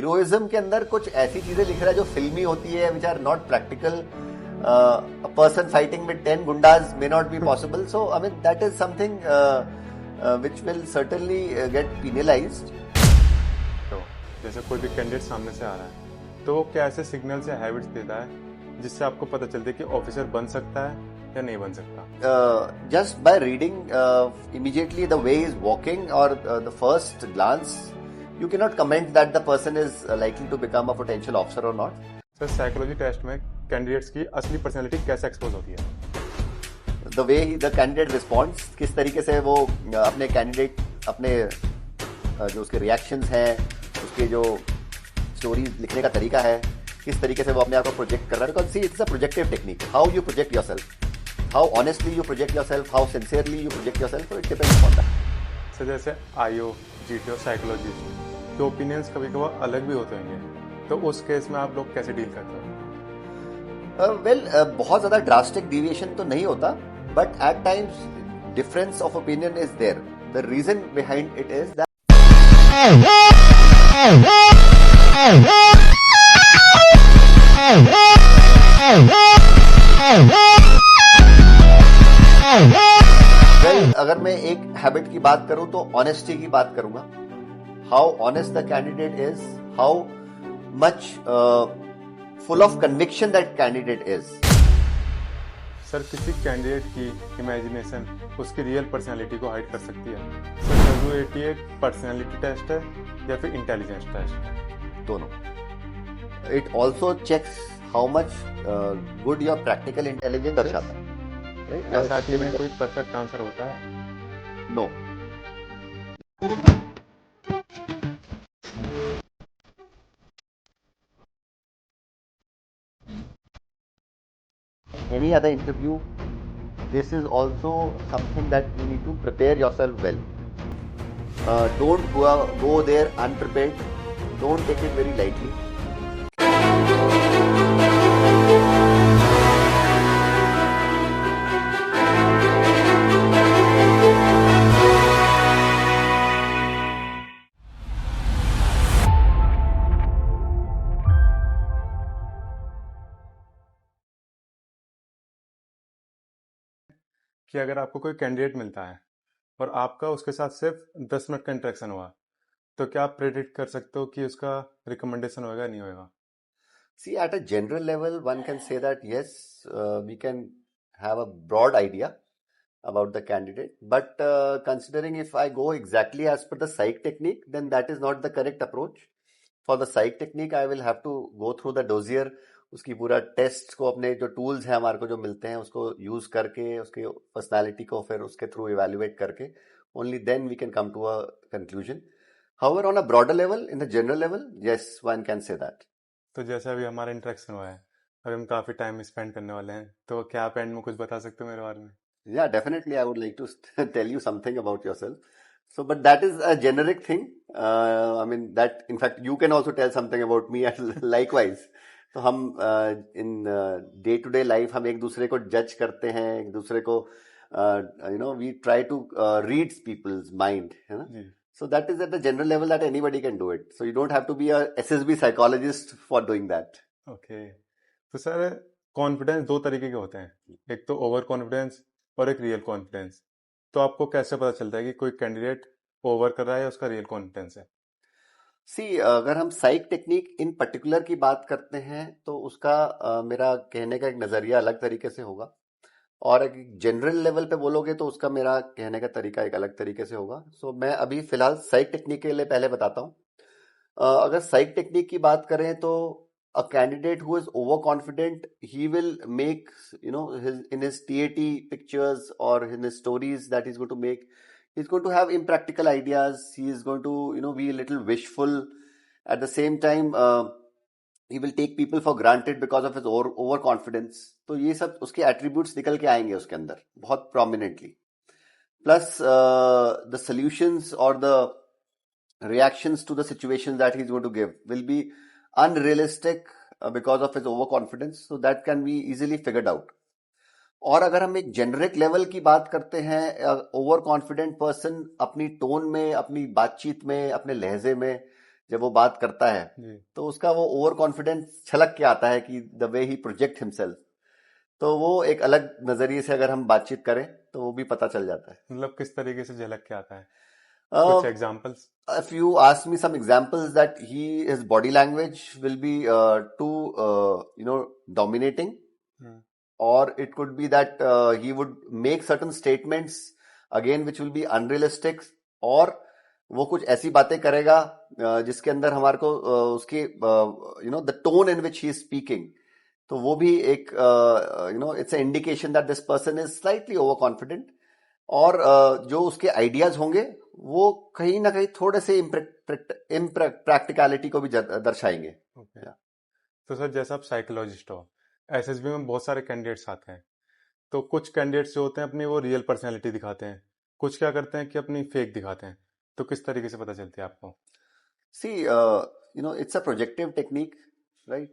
Heroism के अंदर कुछ ऐसी चीजें लिख रहा है जो फिल्मी होती है, which are not practical. A person fighting with 10 gundas may not be possible. So I mean that is something which will certainly get penalized. तो जैसे कोई भी कैंडिडेट सामने से आ रहा है तो वो क्या ऐसे सिग्नल्स या हैबिट्स देता है जिससे आपको पता चलता है कि ऑफिसर बन सकता है या नहीं बन सकता? Just by reading immediately the way he is walking or the first glance, you cannot comment that the person is likely to become a potential officer or not. Sir psychology test में candidates की असली personality कैसे expose होती है? The way the candidate responds, किस तरीके से वो अपने कैंडिडेट अपने जो उसके रिएक्शंस हैं, उसके जो स्टोरीज लिखने का तरीका है, किस तरीके से वो अपने आप को प्रोजेक्ट कर रहा है. Because see it's a projective technique. How you project yourself, how honestly you project yourself, how sincerely you project yourself, it depends on that. Sir जैसे आईओ, जीटीओ, साइकोलॉजिस्ट के ओपिनियंस कभी कभार अलग भी होते होंगे, तो उस केस में आप लोग कैसे डील करते हो? बहुत ज्यादा ड्रास्टिक डिविएशन तो नहीं होता, but at times difference of opinion is there. The reason behind it is that अगर मैं एक हैबिट की बात करूं तो ऑनेस्टी की बात करूंगा. How honest the candidate is, how much full of conviction that candidate is. Sir किसी कैंडिडेट की इमेजिनेशन उसकी रियल पर्सनालिटी को हाइड कर सकती है. सर WAT एक पर्सनालिटी टेस्ट है या फिर इंटेलिजेंस टेस्ट? दोनों. It also checks how much good your practical intelligence दर्शाता है. ऐसा कि में कोई परफेक्ट आंसर होता है? No. Any other interview, this is also something that you need to prepare yourself well. Don't go there unprepared. Don't take it very lightly. कि अगर आपको कोई कैंडिडेट मिलता है और आपका उसके साथ सिर्फ 10 मिनट का इंटरेक्शन हुआ, तो क्या आप प्रेडिक्ट कर सकते हो कि उसका रिकमेंडेशन होगा नहीं होगा? See, at a general level, one can say that yes, we can have a broad idea about the candidate. But considering if I go exactly as per the psych technique, then that is not the correct approach. For the psych technique, I will have to go through the dossier, उसकी पूरा test को, अपने जो tools हैं हमारे को जो मिलते हैं उसको यूज करके, उसके पर्सनालिटी को फिर उसके थ्रू इवेल्युएट करके, only then we can come to a conclusion. However on a broader level, in the general level, yes, one can say that. तो जैसे अभी हमारा इंटरेक्शन हुआ है, अभी हम काफी टाइम स्पेंड करने वाले हैं, तो क्या आप एंड में कुछ बता सकते हो मेरे बारे में? Yeah, definitely I would like to tell you something about yourself. So, but that is a generic thing. I mean that in fact you can also tell something about me and likewise. तो हम in day to day life हम एक दूसरे को जज करते हैं, एक दूसरे को we try to read people's mind, है ना. So that is at the general level that anybody can do it. So you don't have to be a SSB psychologist for doing that. Okay. तो sir confidence दो तरीके के होते हैं, एक तो ओवर कॉन्फिडेंस और एक रियल कॉन्फिडेंस. तो आपको कैसे पता चलता है कि कोई कैंडिडेट ओवर कर रहा है या उसका रियल कॉन्फिडेंस है? सी, अगर हम साइक टेक्निक इन पर्टिकुलर की बात करते हैं तो उसका मेरा कहने का एक नजरिया अलग तरीके से होगा, और एक जनरल लेवल पे बोलोगे तो उसका मेरा कहने का तरीका एक अलग तरीके से होगा. सो मैं अभी फिलहाल साइक टेक्निक के लिए पहले बताता हूँ. अगर साइक टेक्निक की बात करें तो a candidate who is overconfident, he will make, in his TAT pictures or in his stories that he's going to make, he's going to have impractical ideas. He is going to, be a little wishful. At the same time, he will take people for granted because of his overconfidence. तो ये सब उसके attributes निकल के आएंगे उसके अंदर बहुत prominently. Plus, the solutions or the reactions to the situations that he's going to give will be unrealistic because of his overconfidence. So that can be easily figured out. और अगर हम एक जेनरिक लेवल की बात करते हैं, over confident person अपनी tone में, अपनी बातचीत में, अपने लहजे में जब वो बात करता है जी। तो उसका वो ओवर कॉन्फिडेंस छलक के आता है कि the way he project himself. तो वो एक अलग नजरिए से अगर हम बातचीत करें तो वो भी पता चल जाता है। मतलब किस तरीके से झलक के आता है, कुछ Uh, examples? if you ask me some examples, that his body language will be too dominating, or it could be that he would make certain statements again which will be unrealistic, और वो कुछ ऐसी बातें करेगा जिसके अंदर हमारे को उसके the tone in which he is speaking, तो वो भी एक it's an indication that this person is slightly over confident. और जो उसके आइडियाज होंगे वो कहीं ना कहीं थोड़े से इम्प्रैक्टिकलिटी को भी दर्शाएंगे। ओके। तो सर जैसा आप साइकोलॉजिस्ट हो, एसएसबी में बहुत सारे कैंडिडेट्स आते हैं, तो कुछ कैंडिडेट्स जो होते हैं अपनी वो रियल पर्सनैलिटी दिखाते हैं, कुछ क्या करते हैं कि अपनी फेक दिखाते हैं, तो किस तरीके से पता चलती है आपको? See, it's a projective technique, right?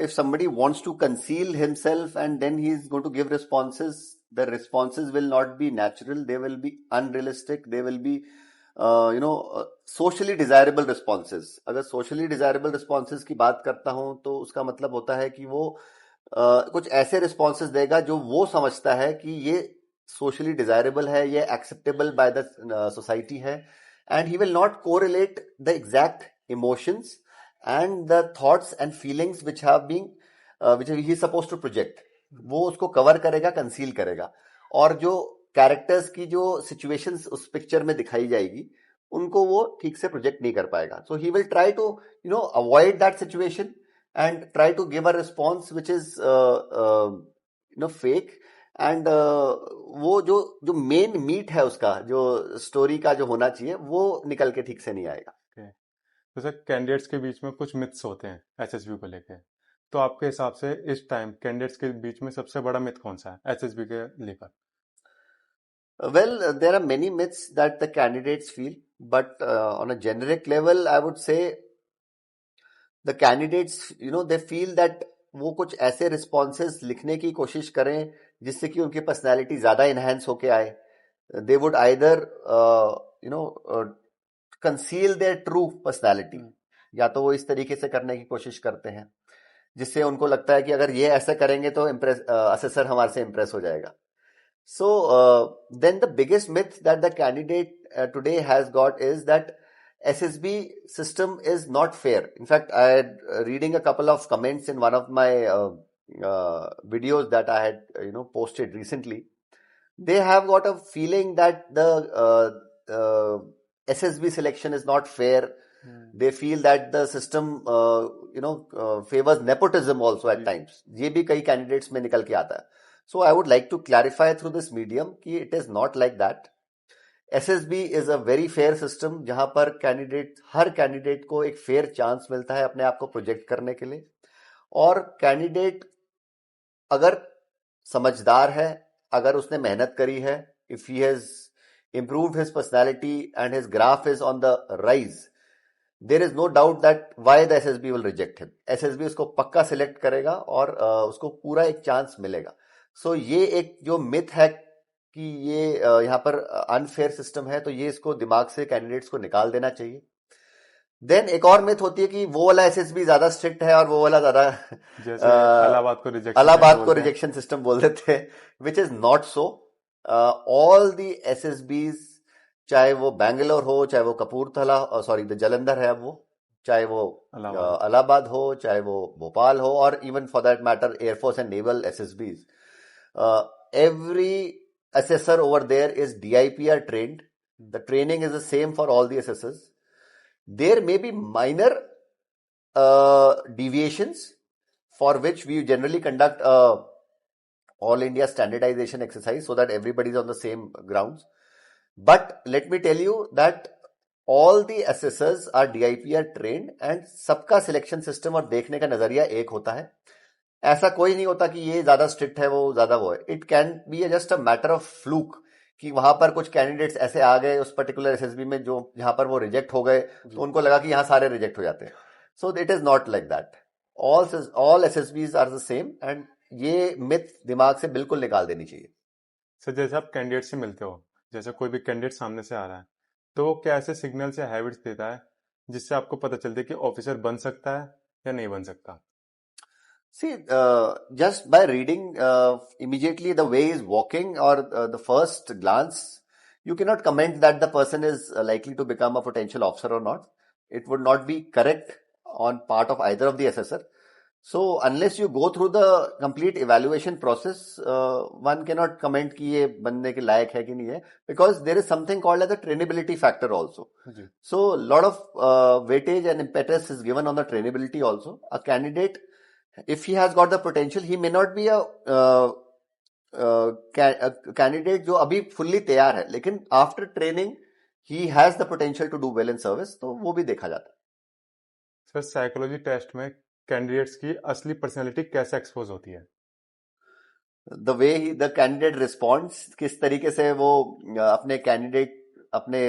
If somebody wants to conceal himself and then he is going to give responses, the responses will not be natural. They will be unrealistic. They will be, socially desirable responses. अगर socially desirable responses की बात करता हूं तो उसका मतलब होता है कि वो कुछ ऐसे responses देगा जो वो समझता है कि ये socially desirable है, ये acceptable by the society है, and he will not correlate the exact emotions and the thoughts and feelings which have been which he is supposed to project. वो उसको कवर करेगा, कंसील करेगा, और जो कैरेक्टर्स की जो सिचुएशंस उस पिक्चर में दिखाई जाएगी उनको वो ठीक से प्रोजेक्ट नहीं कर पाएगा. So he will try to avoid that situation and try to give a response which is fake. And वो जो जो मेन मीट है उसका, जो स्टोरी का जो होना चाहिए, वो निकल के ठीक से नहीं आएगा. Okay. तो सर कैंडिडेट्स के बीच में कुछ मिथ्स होते हैं एसएसबी को लेके, तो आपके हिसाब से इस टाइम कैंडिडेट्स के बीच में सबसे बड़ा मिथ कौन सा है एसएसबी के लेकर? Well, there are many myths that the candidates feel, but on a generic level, I would say the candidates, they feel that वो कुछ ऐसे responses लिखने की कोशिश करें जिससे कि उनकी personality ज़्यादा enhance होके आए. They would either, conceal their true personality, या तो वो इस तरीके से करने की कोशिश करते हैं जिससे उनको लगता है कि अगर ये ऐसा करेंगे तो असेसर हमारे से इम्प्रेस हो जाएगा. So then the biggest myth that the candidate today has got is that SSB system is not fair. In fact, I had reading a couple of comments in one of my videos that I had posted recently. They have got a feeling that the SSB selection is not fair. They feel that the system favors nepotism also at times. ये भी कई candidates में निकल के आता है. So I would like to clarify through this medium कि it is not like that. SSB is a very fair system जहां पर हर कैंडिडेट को एक फेयर चांस मिलता है अपने आप को प्रोजेक्ट करने के लिए. और कैंडिडेट अगर समझदार है, अगर उसने मेहनत करी है, if he has improved his personality and his graph is on the rise, there is no doubt that why the SSB will reject him. SSB उसको पक्का सिलेक्ट करेगा और उसको पूरा एक चांस मिलेगा. सो ये एक जो मिथ है कि ये यहाँ पर अनफेयर सिस्टम है, तो ये इसको दिमाग से कैंडिडेट्स को निकाल देना चाहिए. देन एक और मिथ होती है कि वो वाला एसएसबी ज्यादा स्ट्रिक्ट है और वो वाला ज्यादा, जैसे इलाहाबाद को रिजेक्शन सिस्टम बोल देते हैं, which is not so. All the SSBs, चाहे वो बैंगलोर हो, चाहे वो कपूरथला, सॉरी द जलंधर है वो, चाहे वो इलाहाबाद हो, चाहे वो भोपाल हो, और even for that matter air force and naval SSBs, every assessor over there is DIPR trained. The training is the same for all the assessors. There may be minor deviations for which we generally conduct a all India standardization exercise so that everybody is on the same grounds. But let me tell you that all the assessors are DIPR trained and सबका selection system और देखने का नजरिया एक होता है. ऐसा कोई नहीं होता कि ये ज्यादा स्ट्रिक्ट है, वो ज्यादा वो है. It can be just a matter of fluke कि वहां पर कुछ कैंडिडेट्स ऐसे आ गए उस पर्टिकुलर एसएसबी में जो जहां पर वो रिजेक्ट हो गए, तो उनको लगा कि यहाँ सारे रिजेक्ट हो जाते हैं. So it is not like that. All SSBs are the same, and ये मिथ दिमाग से बिल्कुल निकाल देनी चाहिए. सर जैसे आप कैंडिडेट से मिलते हो, जैसे कोई भी कैंडिडेट सामने से आ रहा है, तो वो क्या ऐसे सिग्नल्स या हैबिट्स देता है जिससे आपको पता चलता है कि ऑफिसर बन सकता है या नहीं बन सकता? See, just by reading immediately the way he's walking or the first glance, you cannot comment that the person is likely to become a potential officer or not. It would not be correct on part of either of the assessor. So unless you go through the complete evaluation process, one cannot comment कि ये बनने के लायक है कि नहीं है, because there is something called as a trainability factor also. Ji. So a lot of weightage and impetus is given on the trainability also. A candidate, if he has got the potential, he may not be a candidate जो अभी fully तैयार है, लेकिन after training he has the potential to do well in service, तो वो भी देखा जाता है. सर, साइकोलॉजी टेस्ट में कैंडिडेट्स की असली पर्सनैलिटी कैसे एक्सपोज होती है? The way he the candidate responds, किस तरीके से वो अपने कैंडिडेट अपने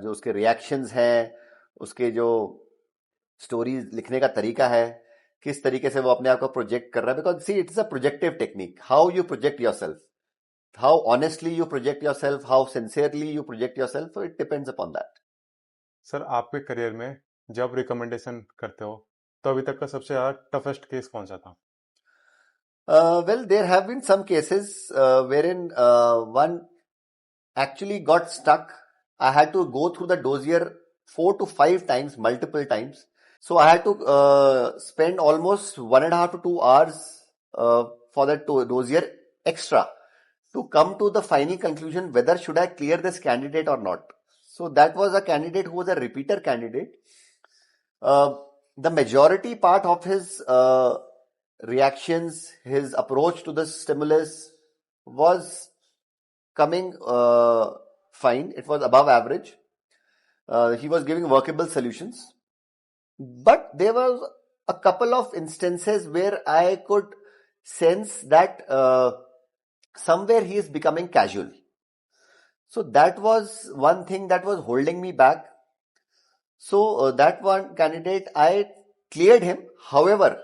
जो उसके रिएक्शंस हैं, उसके जो स्टोरीज लिखने का तरीका है, किस तरीके से वो अपने आप को प्रोजेक्ट कर रहा है. Because see it's a projective technique. How you project your self, how honestly you project your self, how sincerely you project your self, it depends upon that. Sir, आपके करियर में जब रिकमेंडेशन करते हो तो अभी तक का सबसे ज्यादा टफेस्ट केस कौन सा था? Well, there have been some cases wherein one actually got stuck. I had to go through the dossier 4 to 5 times, multiple times. So I had to spend almost 1.5 to 2 hours for that dossier extra to come to the final conclusion whether should I clear this candidate or not. So that was a candidate who was a repeater candidate. The majority part of his reactions, his approach to the stimulus was coming fine. It was above average. He was giving workable solutions. But there was a couple of instances where I could sense that somewhere he is becoming casual. So that was one thing that was holding me back. So that one candidate, I cleared him. However,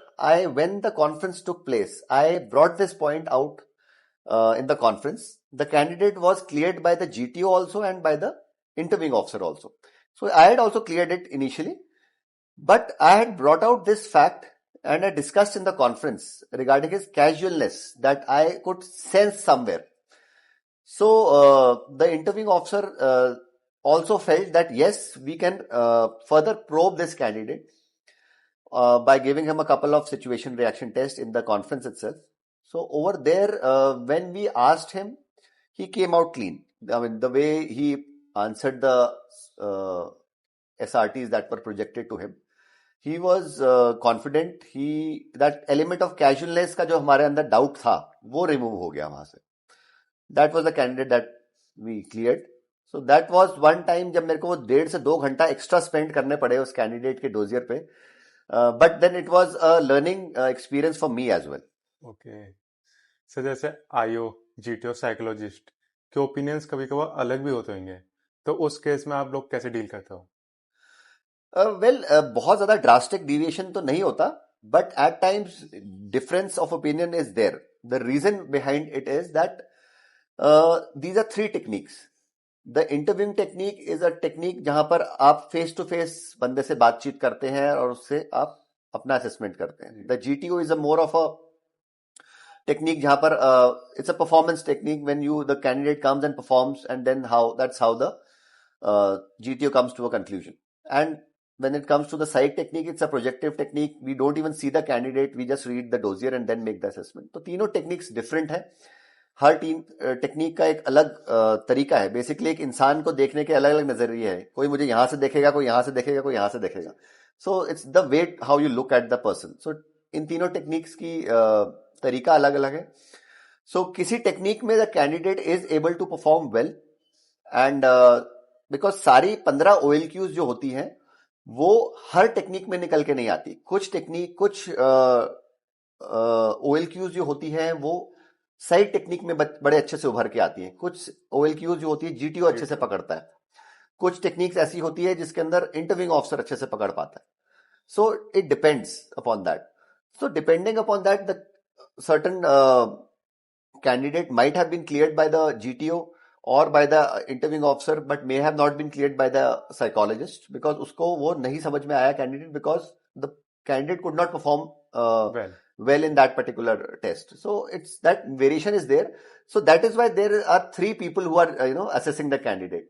when the conference took place, I brought this point out in the conference. The candidate was cleared by the GTO also and by the interviewing officer also. So I had also cleared it initially, but I had brought out this fact and I discussed in the conference regarding his casualness that I could sense somewhere. So the interviewing officer also felt that yes, we can further probe this candidate by giving him a couple of situation reaction tests in the conference itself. So over there, when we asked him, he came out clean. I mean, the way he answered the SRTs that were projected to him, he was confident. That element of casualness का जो हमारे अंदर doubt था, वो remove हो गया वहां से. That was the candidate that we cleared. So that was one time जब मेरे को वो 1.5 से 2 घंटा एक्स्ट्रा स्पेंड करने पड़े उस कैंडिडेट के डोजियर पे. But then it was a learning experience for me as well. Okay sir, जैसे आईओ, जीटीओ, साइकोलॉजिस्ट के ओपिनियंस कभी कभार अलग भी होते होंगे, तो उस केस में आप लोग कैसे डील करते हो? बहुत ज्यादा ड्रास्टिक डिविएशन तो नहीं होता, but at times difference of opinion is there. The reason behind it is that these are 3 techniques. The interviewing technique is a technique जहां पर आप फेस टू फेस बंदे से बातचीत करते हैं और उससे आप अपना असेसमेंट करते हैं. The GTO is a more of a technique जहां पर it's a performance technique when the candidate comes and performs, and then that's how the GTO comes to a conclusion. And when it comes to the psych technique, it's a projective technique. We don't even see the candidate, we just read the dossier and then make the assessment. तो तीनों techniques different है. हर technique का एक अलग तरीका है. Basically एक इंसान को देखने के अलग अलग नजरिए है. कोई मुझे यहां से देखेगा, कोई यहां से देखेगा, कोई यहां से देखेगा. So it's the way how you look at the person. So इन तीनों टेक्निक्स की तरीका अलग अलग है. सो किसी टेक्निक में the candidate is able to perform well, and because सारी 15 OLQs जो होती हैं वो हर टेक्निक में निकल के नहीं आती. कुछ OLQs जो होती हैं वो साइड टेक्निक में बड़े अच्छे से उभर के आती हैं. कुछ OLQs जो होती है GTO अच्छे से पकड़ता है. कुछ टेक्निक्स ऐसी होती है जिसके अंदर इंटरव्यूइंग ऑफिसर अच्छे से पकड़ पाता है. So it depends upon that. So depending upon that, the certain candidate might have been cleared by the GTO or by the interviewing officer but may have not been cleared by the psychologist because उसको वो नहीं समझ में आया candidate because the candidate could not perform well well in that particular test. So it's that variation is there. So that is why there are three people who are assessing the candidate.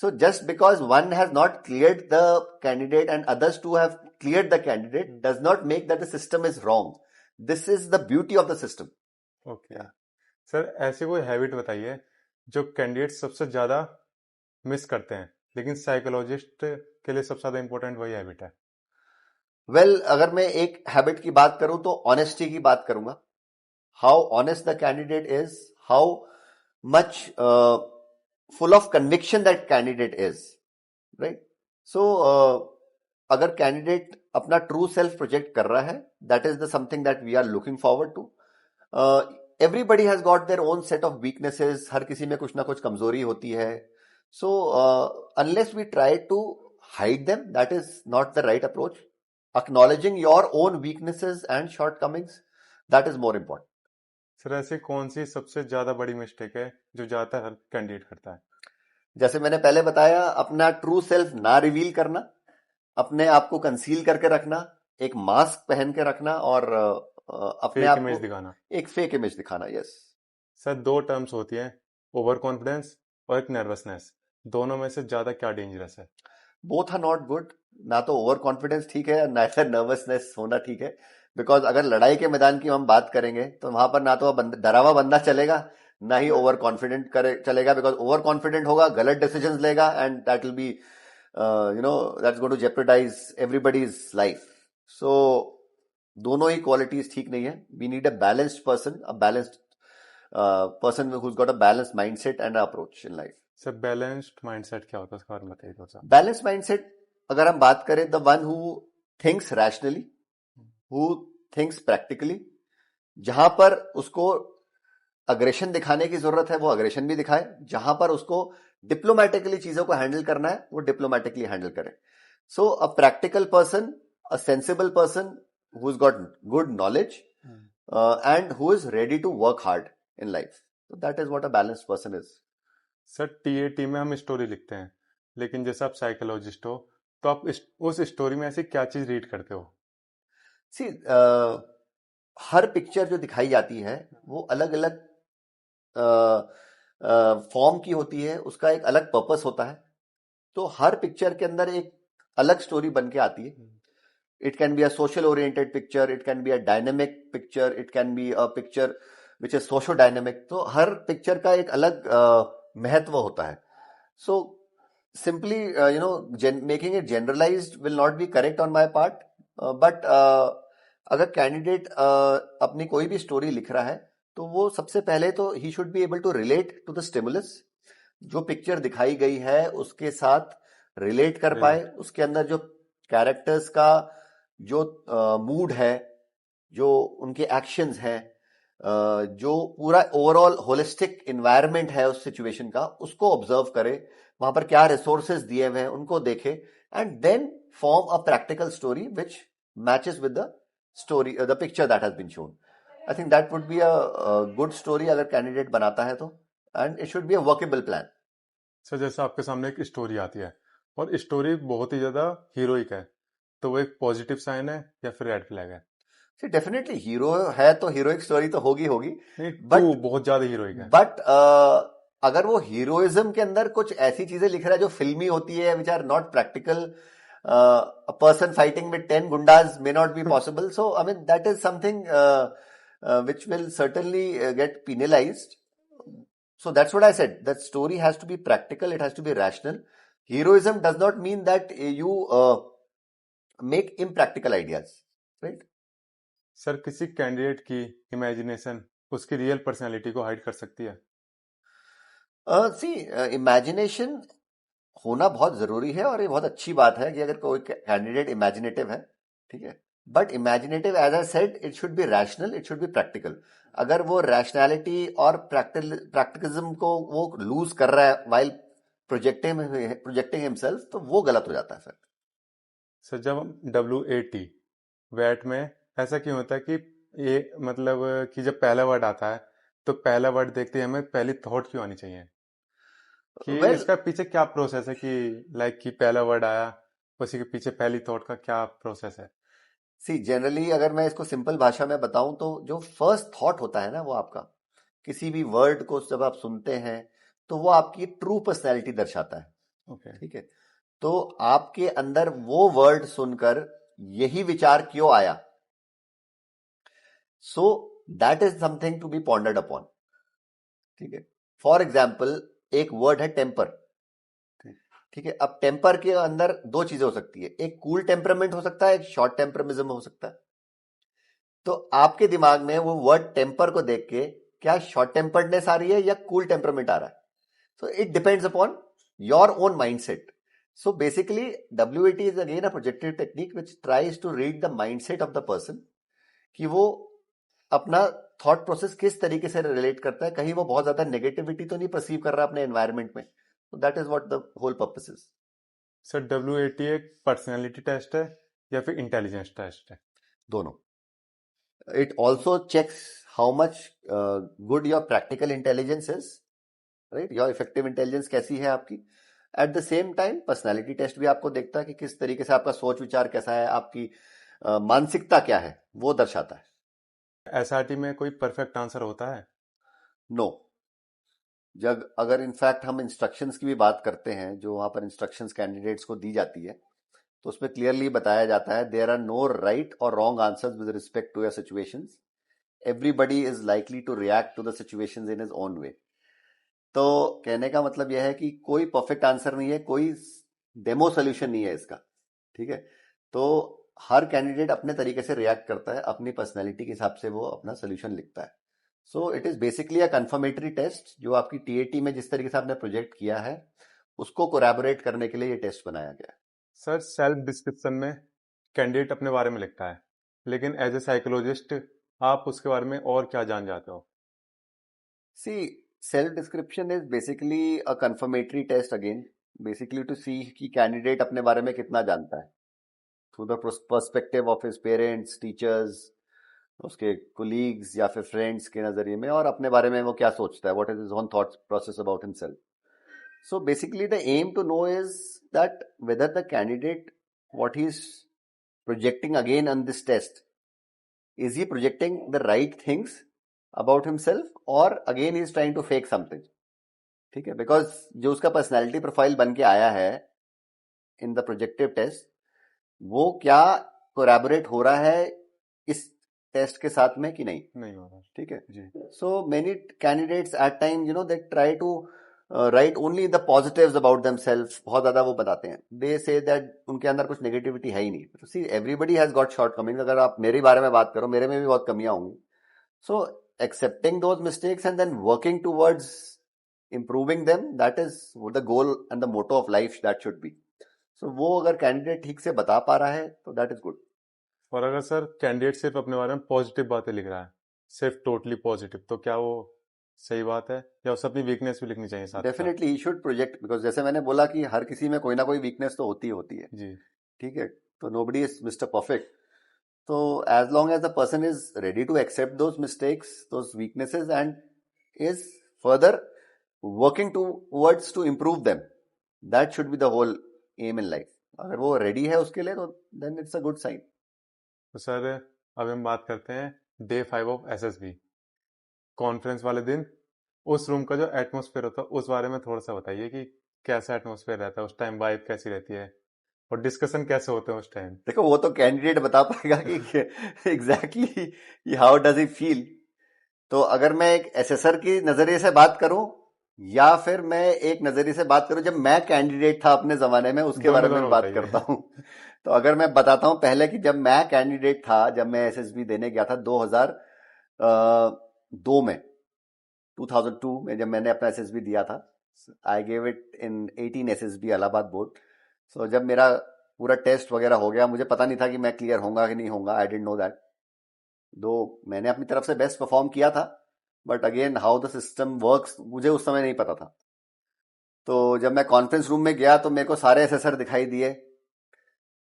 So just because one has not cleared the candidate and others two have cleared the candidate does not make that the system is wrong. This is the beauty of the system. Okay sir, ऐसी कोई habit बताइए जो candidate सबसे ज्यादा miss करते हैं लेकिन psychologist के लिए सबसे ज्यादा इंपॉर्टेंट वही हैबिट है। Well, अगर मैं एक हैबिट की बात करूं तो ऑनेस्टी की बात करूंगा. How honest the candidate is, how much full of conviction that candidate is, right? So अगर कैंडिडेट अपना ट्रू सेल्फ प्रोजेक्ट कर रहा है, that is the something that we are looking forward to. Everybody has got their own set of weaknesses. हर किसी में कुछ ना कुछ कमजोरी होती है. So unless we try to hide them, that is not the right approach. Acknowledging your own weaknesses and shortcomings, that is more important. Sir, ऐसी कौन सी सबसे ज्यादा बड़ी मिस्टेक है जो ज्यादातर हर कैंडिडेट करता है? जैसे मैंने पहले बताया, अपना ट्रू सेल्फ ना रिवील करना, अपने आप को कंसील करके रखना, एक मास्क पहन के रखना और अपने फेक आप इमेज को दिखाना। एक फेक इमेज दिखाना. यस सर, दो टर्म्स होती हैं, ओवर कॉन्फिडेंस और एक नर्वसनेस। दोनों में से ज्यादा क्या डेंजरस है? Both are not good. ना तो ओवर कॉन्फिडेंस ठीक है, ना फिर नर्वसनेस होना ठीक है. बिकॉज अगर लड़ाई के मैदान की हम बात करेंगे तो वहां पर ना तो डरा हुआ बंदा चलेगा, ना ही ओवर कॉन्फिडेंट करे चलेगा. बिकॉज ओवर कॉन्फिडेंट होगा, गलत डिसीजंस लेगा and that will be that's going to jeopardise everybody's life. So दोनों ही क्वालिटीज ठीक नहीं है. We need a balanced person, a balanced person who's got a balanced mindset and approach in life. Sir, balanced mindset क्या होता है उसके बारे में बताइए थोड़ा सा। बैलेंस माइंडसेट अगर हम बात करें, the one who thinks rationally, who thinks practically, जहां पर उसको अग्रेशन दिखाने की जरूरत है वो अग्रेशन भी दिखाए, जहां पर उसको डिप्लोमेटिकली चीजों को हैंडल करना है वो डिप्लोमेटिकली हैंडल करे. So a practical person, a sensible person who is got good knowledge and who is ready to work hard in life. That is what a balanced person is. Sir, TAT में हम story लिखते हैं, लेकिन जैसे आप psychologist हो तो आप उस स्टोरी में ऐसी क्या चीज रीड करते हो? सी हर पिक्चर जो दिखाई जाती है वो अलग अलग फॉर्म की होती है, उसका एक अलग पर्पस होता है. तो हर पिक्चर के अंदर एक अलग स्टोरी बन के आती है. It can be a social oriented picture, it can be a dynamic picture, it can be a picture which is socio dynamic. तो हर पिक्चर का एक अलग महत्व होता है. सो simply making it generalized will not be correct on my part. But अगर candidate अपनी कोई भी स्टोरी लिख रहा है तो वो सबसे पहले तो he should be able to relate to the stimulus. जो पिक्चर दिखाई गई है उसके साथ रिलेट कर पाए, उसके अंदर जो कैरेक्टर्स का जो मूड है, जो उनके एक्शंस हैं, जो पूरा ओवरऑल होलिस्टिक इन्वायरमेंट है उस सिचुएशन का, उसको ऑब्जर्व करे, वहां पर क्या रिसोर्सेज दिए हुए हैं उनको देखे and then form a practical story which matches with the story, the picture that has been shown. I think that would be a good story अगर कैंडिडेट बनाता है तो, and it should be a workable plan. Sir, जैसे आपके सामने एक story आती है और स्टोरी बहुत ही ज्यादा हीरोइक है, तो वो एक पॉजिटिव साइन है या फिर रेड फ्लैग है? डेफिनेटली हीरो है तो हीरोइक स्टोरी तो होगी होगी, नहीं, बट बहुत ज्यादा हीरोइक है. बट अगर वो हीरोइज्म के अंदर कुछ ऐसी चीजें लिख रहा है जो फिल्मी होती है, which are not practical, a person fighting with 10 gundas may not be possible. So I mean that is something which will certainly get penalized. So that's what I said, that story has to be practical, it has to be rational. Heroism does not mean that you make impractical ideas, right? Sir, किसी candidate की imagination उसकी real personality को hide कर सकती है? सी imagination होना बहुत जरूरी है और ये बहुत अच्छी बात है कि अगर कोई कैंडिडेट इमेजिनेटिव है, ठीक है, but imaginative as I said it should be rational, it should be practical. अगर वो रैशनैलिटी और प्रैक्टिकलिज्म को वो लूज कर रहा है वाइल प्रोजेक्टिंग हिमसेल्फ, तो वो गलत हो जाता है सर. सर, जब हम WAT वैट में ऐसा क्यों होता है कि ये मतलब कि जब पहला वर्ड आता है तो पहला वर्ड देखते ही हमें पहली थॉट क्यों आनी चाहिए? कि वेल, इसका पीछे क्या प्रोसेस है, कि लाइक कि पहला वर्ड आया, उसी के पीछे पहली थॉट का क्या प्रोसेस है? सी जनरली अगर मैं इसको सिंपल भाषा में बताऊं तो जो फर्स्ट थॉट होता है ना वो आपका, किसी भी वर्ड को जब आप सुनते हैं तो वो आपकी ट्रू पर्सनैलिटी दर्शाता है। ओके। ठीक है, तो आपके अंदर वो वर्ड सुनकर यही विचार क्यों आया, so that is something to be pondered upon. ठीक है, फॉर एग्जाम्पल एक वर्ड है टेम्पर। ठीक है, अब टेम्पर के अंदर दो चीजें हो सकती है, एक कूल टेम्परामेंट हो सकता है, एक शॉर्ट टेम्परमिज्म हो सकता है। तो आपके दिमाग में वो वर्ड टेम्पर को देख के क्या शॉर्ट टेम्पर्डनेस आ रही है या कूल टेम्परामेंट आ रहा है, so it depends upon your own mindset. So basically WAT is again a projective technique which tries to read the mindset of the person, कि वो अपना थॉट प्रोसेस किस तरीके से रिलेट करता है, कहीं वो बहुत ज्यादा नेगेटिविटी तो नहीं परसीव कर रहा अपने एनवायरमेंट में। तो that is what the whole purpose is. Sir WAT एक पर्सनैलिटी टेस्ट है या फिर इंटेलिजेंस टेस्ट है? दोनों। It also checks how much good your practical intelligence is, right, your effective intelligence कैसी है आपकी। At the same time personality test भी आपको देखता है कि किस तरीके से आपका सोच विचार कैसा है, आपकी मानसिकता क्या है, वो दर्शाता है। SRT में कोई परफेक्ट आंसर होता है? नो, जब अगर इनफैक्ट हम इंस्ट्रक्शंस की भी बात करते हैं, जो वहां पर इंस्ट्रक्शंस कैंडिडेट्स को दी जाती है, तो उसमें क्लियरली बताया जाता है देयर आर नो राइट और wrong answers with respect to your situations, everybody is likely to react to the situations in his own way. तो कहने का मतलब यह है कि कोई परफेक्ट आंसर नहीं है, कोई डेमो सोल्यूशन नहीं है इसका। ठीक है, तो हर कैंडिडेट अपने तरीके से रिएक्ट करता है, अपनी पर्सनैलिटी के हिसाब से वो अपना सोल्यूशन लिखता है। So it is basically a confirmatory test, जो आपकी TAT में जिस तरीके से आपने प्रोजेक्ट किया है उसको कोलैबोरेट करने के लिए ये टेस्ट बनाया गया है। सर सेल्फ डिस्क्रिप्शन में कैंडिडेट अपने बारे में लिखता है, लेकिन एज ए साइकोलॉजिस्ट आप उसके बारे में और क्या जान जाते हो? See self description is basically a confirmatory test again, basically to see कि कैंडिडेट अपने बारे में कितना जानता है through the perspective of his parents, teachers, उसके कोलीग्स या फिर फ्रेंड्स के नजरिए में, और अपने बारे में वो क्या सोचता है, what is his own thought process about himself. So basically, the aim to know is that whether the candidate, what he's projecting again on this test, is he projecting the right things about himself or again he is trying to fake something. ठीक है, because जो उसका personality profile बन के आया है in the projective test, वो क्या कोलैबोरेट हो रहा है इस टेस्ट के साथ में कि नहीं। नहीं होगा ठीक है, जी। So many candidates at time they try to write only the positives about themselves, बहुत ज्यादा वो बताते हैं, दे से दैट उनके अंदर कुछ नेगेटिविटी है ही नहीं। See everybody has got short coming, अगर आप मेरे बारे में बात करो, मेरे में भी बहुत कमियां होंगी। So accepting those mistakes and then working towards improving them, that is the goal and the motto of life that should be. So वो अगर कैंडिडेट ठीक से बता पा रहा है तो दैट इज गुड। और अगर सर कैंडिडेट सिर्फ अपने बारे में पॉजिटिव बातें लिख रहा है, सिर्फ टोटली पॉजिटिव, तो क्या वो सही बात है, या उसे अपनी वीकनेस भी लिखनी चाहिए साथ के साथ? Definitely he should project, because जैसे मैंने बोला कि हर किसी में कोई ना कोई वीकनेस तो होती है। जी। ठीक है, तो नोबडी इज मिस्टर परफेक्ट। तो as long as the person is ready to accept those mistakes, those weaknesses, and is further working towards to improve them, that should be the whole aim in life. अगर वो ready है उसके लिए तो then it's a good sign. तो sir अब हम बात करते हैं डे 5 ऑफ SSB कॉन्फ्रेंस वाले दिन। उस रूम का जो एटमोसफेयर होता है उस बारे में थोड़ा सा बताइए कि कैसा एटमोसफेयर रहता है उस टाइम, वाइब कैसी रहती है, और डिस्कशन कैसे होते हैं उस टाइम? देखो वो तो कैंडिडेट बता पाएगा कि exactly how does he feel. तो अगर मैं एक एसेसर की नजरिए से बात करूं या फिर मैं एक नजरिए से बात करूं जब मैं कैंडिडेट था अपने जमाने में, उसके बारे दोनों में दोनों बात करता बताइए। हूं। तो अगर मैं बताता हूं पहले कि जब मैं कैंडिडेट था, जब मैं SSB देने गया था 2002 में, 2002 में जब मैंने अपना SSB दिया था, I gave it in 18 SSB Allahabad board. So जब मेरा पूरा टेस्ट वगैरह हो गया, मुझे पता नहीं था कि मैं क्लियर होऊंगा कि नहीं होऊंगा, आई डिडंट नो दैट। दो मैंने अपनी तरफ से बेस्ट परफॉर्म किया था, but again how the system works मुझे उस समय नहीं पता था। तो जब मैं कॉन्फ्रेंस रूम में गया तो मेरे को सारे असेसर दिखाई दिए,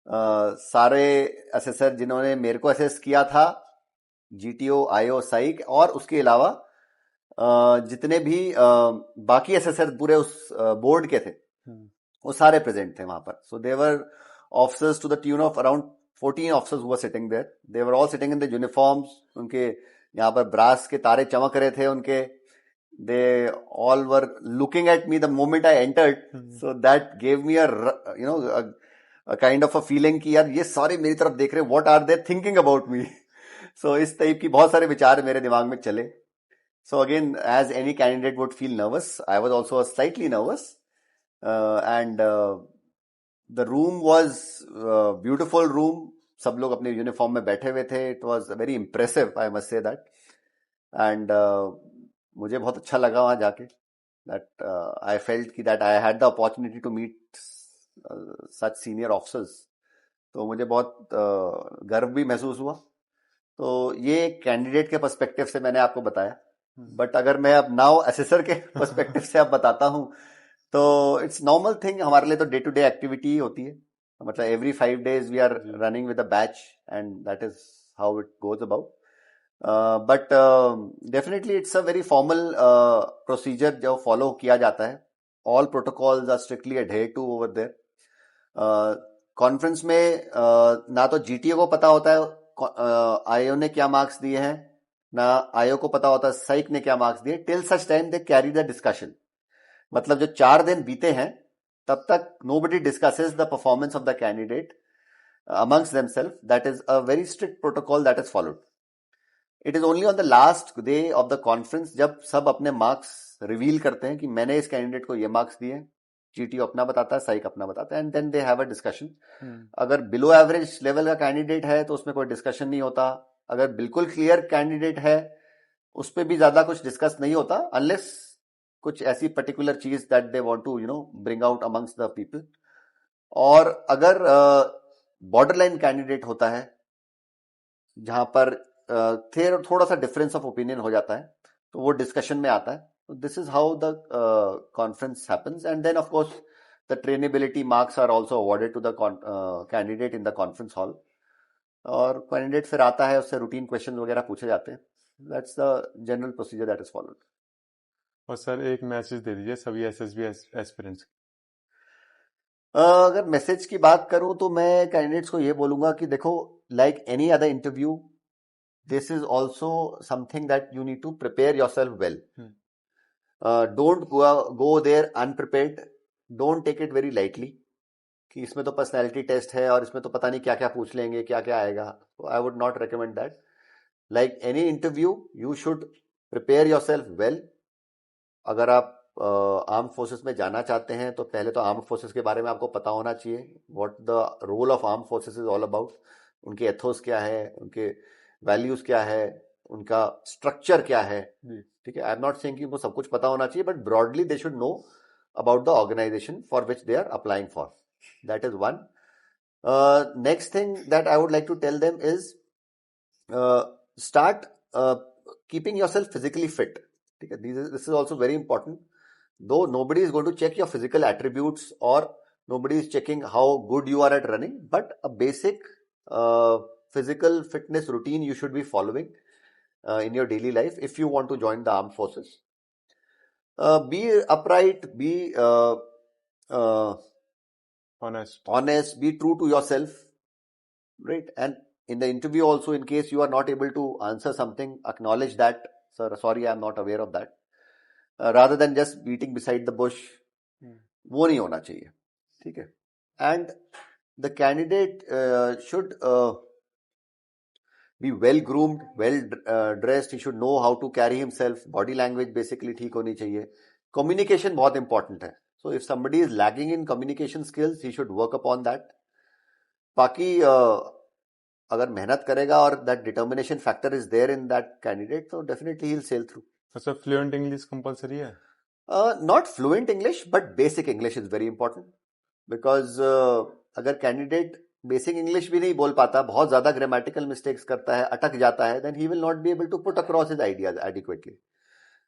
सारे असेसर जिन्होंने मेरे को असेस किया था, GTO, IO, साइक, और उसके अलावा जितने भी बाकी एसेसर पूरे उस बोर्ड के थे, वो सारे प्रेजेंट थे वहां पर. So there were officers to the tune of around 14 officers who were sitting there. They were all sitting in the uniforms. उनके यहाँ पर ब्रास के तारे चमक रहे थे उनके. They all were looking at me the moment I entered. So that gave me a kind of a feeling कि यार ये सारे मेरी तरफ देख रहे हैं, what are they thinking about me. So इस टाइप की बहुत सारे विचार मेरे दिमाग में चले. So again, as any candidate would feel nervous, I was also slightly nervous. And the room was beautiful room. सब लोग अपने यूनिफॉर्म में बैठे हुए थे. It was very impressive, I must say that. And मुझे बहुत अच्छा लगा वहाँ जाके. That I felt कि that I had the opportunity to meet such senior officers. तो मुझे बहुत गर्व भी महसूस हुआ. तो ये कैंडिडेट के पर्सपेक्टिव से मैंने आपको बताया. बट अगर मैं अब नाउ असेसर के पर्सपेक्टिव से अब बताता हूं तो इट्स नॉर्मल थिंग. हमारे लिए तो डे टू डे एक्टिविटी ही होती है. मतलब every 5 days we are running with a batch and that is how it goes about. But definitely it's a very formal procedure जो फॉलो किया जाता है. All protocols are strictly adhere to over there. Conference में ना तो GTO को पता होता है आईओ ने क्या मार्क्स दिए हैं, ना आईओ को पता होता है साइक ने क्या मार्क्स दिए. Till such time they carry the discussion. मतलब जो 4 दिन बीते हैं तब तक nobody discusses the performance of the candidate amongst themself. That is a very strict protocol that is followed. It is only on the last day of the conference जब सब अपने मार्क्स रिवील करते हैं कि मैंने इस कैंडिडेट को ये मार्क्स दिए. जीटीओ अपना बताता है, साइक अपना बताता है, and then they have a discussion. अगर बिलो एवरेज लेवल का कैंडिडेट है तो उसमें कोई डिस्कशन नहीं होता. अगर बिल्कुल क्लियर कैंडिडेट है उस पर भी ज्यादा कुछ डिस्कस नहीं होता अनलेस कुछ ऐसी पर्टिकुलर चीज that they want to bring out amongst the people. और अगर बॉर्डर लाइन कैंडिडेट होता है जहां पर थोड़ा सा डिफरेंस ऑफ ओपिनियन हो जाता है तो वो डिस्कशन में आता है. This is how the conference happens. And then of course the trainability marks are also awarded to the candidate in the conference hall. और कैंडिडेट फिर आता है, उससे रूटीन क्वेश्चन वगैरह पूछे जाते हैं. That's the general procedure that is followed. और सर एक मैसेज दे दीजिए सभी एसएसबी एस्पिरेंट्स. अगर मैसेज की बात करूं तो मैं कैंडिडेट्स को ये बोलूंगा कि देखो, like any other interview, this is also something that you need to prepare yourself well. Don't go there unprepared. Don't take it very lightly कि इसमें तो पर्सनैलिटी टेस्ट है और इसमें तो पता नहीं क्या क्या पूछ लेंगे, क्या क्या आएगा. I would not recommend that. Like any interview you should prepare yourself well. अगर आप आर्म फोर्सेस में जाना चाहते हैं तो पहले तो आर्म फोर्सेस के बारे में आपको पता होना चाहिए. What the role of arm forces is all about. उनके एथोस क्या है, उनके वैल्यूज क्या है, उनका स्ट्रक्चर क्या है. ठीक है, आई एम नॉट सेइंग कि वो सब कुछ पता होना चाहिए, but broadly they should know about the organisation for which they are applying for. That is one. Next thing that I would like to tell them is start keeping yourself physically fit. Okay? This is also very important. Though nobody is going to check your physical attributes or nobody is checking how good you are at running, but a basic physical fitness routine you should be following in your daily life if you want to join the armed forces. Be upright, be honest, be true to yourself, right? And in the interview also, in case you are not able to answer something, acknowledge that, sir, sorry, I am not aware of that, rather than just beating beside the bush. वो नहीं होना चाहिए. ठीक है. And the candidate should be well groomed, well dressed. He should know how to carry himself. Body language basically ठीक होनी चाहिए. Communication बहुत important है. So if somebody is lagging in communication skills, he should work upon that. बाकी अगर मेहनत करेगा और that determination factor is there in that candidate, so definitely he'll sail through. अच्छा, फ्लुएंट इंग्लिश कंपलसरी है? Not fluent English, but basic English is very important. Because अगर candidate basic English भी नहीं बोल पाता, बहुत ज्यादा ग्रामेटिकल मिस्टेक्स करता है, अटक जाता है, then he will not be able to put across his ideas adequately.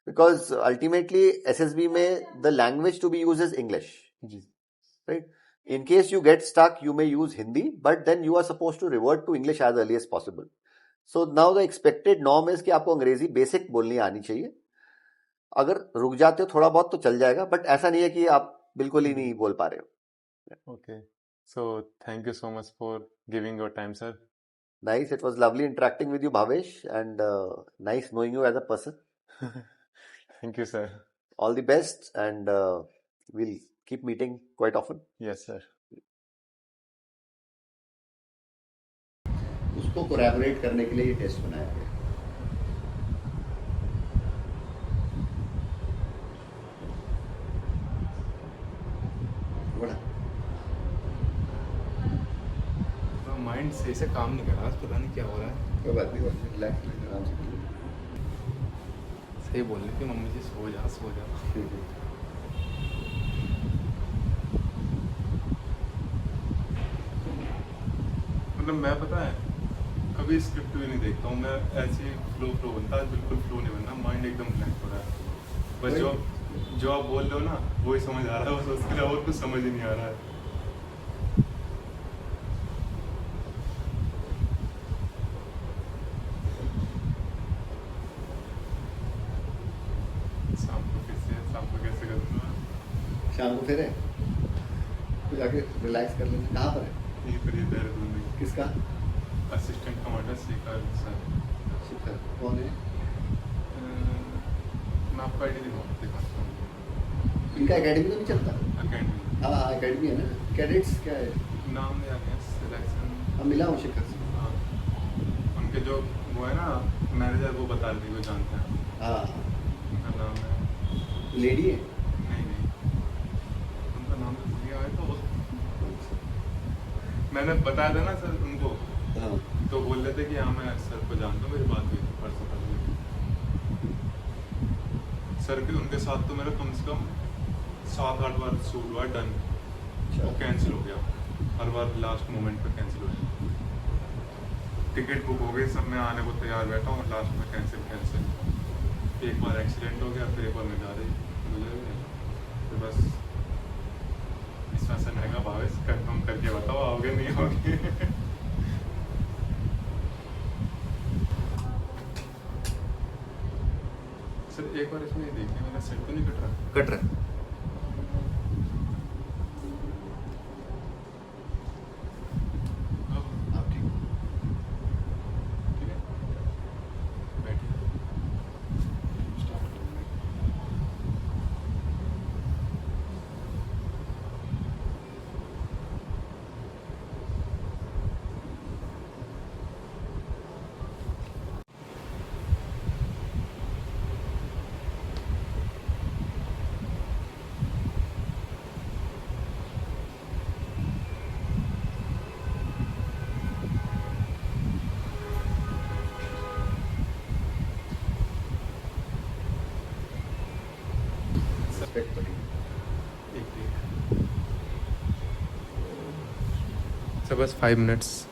Because ultimately SSB में the language to be used is English, right? In case you get stuck, you may use Hindi, but then you are supposed to revert to English as early as possible. So now the expected norm is कि आपको अंग्रेजी basic बोलनी आनी चाहिए. अगर रुक जाते हो थोड़ा बहुत तो चल जाएगा, बट ऐसा नहीं है कि आप बिल्कुल ही नहीं बोल पा रहे हो। Okay, so thank you so much for giving your time sir. Nice. It was lovely interacting with you, Bhavesh, and nice knowing you as a person. Thank you sir. All the best, and we'll keep meeting quite often. Yes sir. उसको collaborate करने के लिए ये test बनाया गया। बड़ा mind सही से काम नहीं कर रहा, पता नहीं क्या हो रहा है। कोई बात नहीं, रिलैक्स आराम से। सही बोल रही थी मम्मी जी, सो जा सो जा। मतलब मैं पता है कभी स्क्रिप्ट भी नहीं देखता हूँ मैं, ऐसे फ्लो बनता है, बिल्कुल फ्लो नहीं बनना, माइंड एकदम ब्लैंक हो रहा है। बस जो आप बोल रहे हो ना वही समझ आ रहा है, बस उसके अलावा और कुछ समझ ही नहीं आ रहा है। शाम को कैसे करूँगा? शाम को फिर है तो जाके रिलैक्स कर लेना। कहाँ पर है? यहीं पर, ये देहरादून में। किसका? असिस्टेंट कमांडर शिखर सर। शिखर कौन है? मैं आपको आईडी दिखाता हूँ। इनका एकेडमी तो नहीं चलता? अकेडमी। हाँ एकेडमी है ना। कैडेट्स क्या है? नाम याद है, सिलेक्शन। हाँ मिला हूँ शिखर से। हाँ, उनके जो वो है ना मैनेजर, वो बता रही, वो जानते हैं। हाँ उनका नाम है, लेडी है? नहीं उनका नाम तो दिया है, तो मैंने बताया था ना सर उनको, हाँ तो बोल रहे थे कि हाँ मैं सर को जानता हूँ, मेरी बात हुई थी परसों कल। सर के उनके साथ तो मेरा कम से कम 7-8 बार शूट हुआ डन, वो कैंसिल हो गया हर बार, लास्ट मोमेंट पे कैंसिल हो गया। टिकट बुक हो गई, सब मैं आने को तैयार बैठा हूँ, लास्ट में कैंसिल। एक बार एक्सीडेंट हो गया, फिर एक बार मैं जा रही गुजर गया। तो बस विश्वास रहेगा, भावेश कंफर्म करके बताओ आओगे नहीं आओगे। सर एक बार इसमें देखिए, मेरा सेट तो नहीं कट रहा? कट रहा है। आप ठीक हो? ठीक है, बैठिए। रिस्पेक्ट पड़ी। एक सर बस 5 minutes.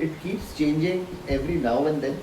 It keeps changing every now and then.